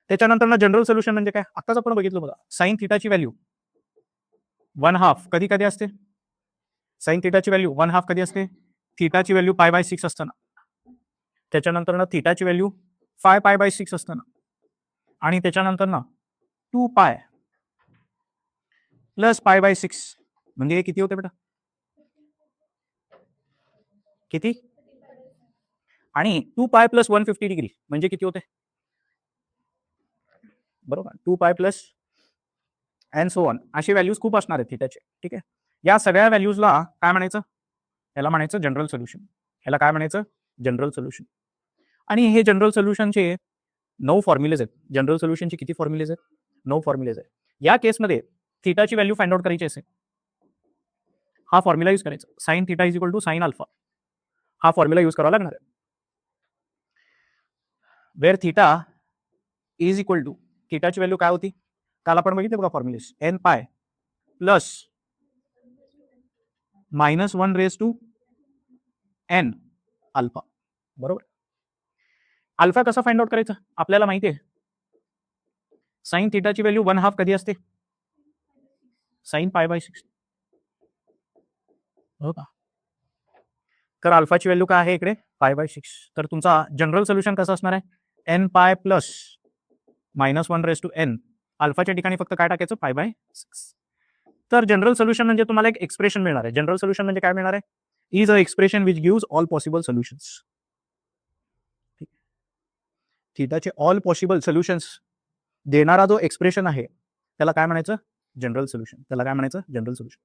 त्याच्यानंतर ना general solution म्हणजे काय, आत्ताच आपण बघितलं बघा, साइन थिटाची व्हॅल्यू 1/2 कधी कधी असते, साइन थिटाची व्हॅल्यू 1/2 कधी असते, थिटाची व्हॅल्यू π/6 असताना, त्याच्यानंतर ना थिटाची व्हॅल्यू 5π/6 असताना, आणि त्याच्यानंतर ना 2π + π/6 म्हणजे हे किती होते बेटा, किती, आणि 2π + 150 डिग्री म्हणजे किती होते, बरोबर, 2π + अँड सो ऑन, अशी व्हॅल्यूज खूप असणार आहेत थिटाचे. ठीक आहे, या सगळ्या व्हॅल्यूजला काय म्हणायचं, याला म्हणायचं जनरल सोल्युशन. याला काय म्हणायचं, जनरल सोल्युशन. आणि हे जनरल सोल्युशनचे 9 फॉर्म्युलेज आहेत. जनरल सोल्युशनचे किती फॉर्म्युलेज आहेत, 9 फॉर्म्युलेज आहेत. या केसमध्ये थिटाची व्हॅल्यू फाइंड आउट करायची असेल, हा फॉर्म्युला यूज करायचा, sine theta is equal to sine alpha, हा फॉर्म्युला यूज करावा लागणार आहे. Where theta is equal to, थिटाची व्हॅल्यू काय होती, काल आपण बघितलं बघा formulas, nπ plus -1 n alpha, बरोबर. अल्फा कसा फाइंड आउट करायचा, आपल्याला माहिती आहे, साइन थिटाची व्हॅल्यू 1/2 कधी असते, साइन π/6, हो का. तर अल्फाची व्हॅल्यू काय आहे इकडे, π/6. तर तुमचा जनरल सोल्युशन कसं असणार आहे, nπ प्लस -1 अल्फाच्या ठिकाणी फक्त काय टाकायचं, π/6. तर जनरल सोल्युशन म्हणजे तुम्हाला एक एक्सप्रेशन मिळणार आहे. जनरल सोल्युशन म्हणजे काय मिळणार आहे, is a expression which gives all possible solutions. थिटाचे ऑल पॉसिबल सोल्युशन्स देणारा जो एक्सप्रेशन आहे त्याला काय म्हणायचं, जनरल सोल्युशन. त्याला काय म्हणायचं, जनरल सोल्युशन.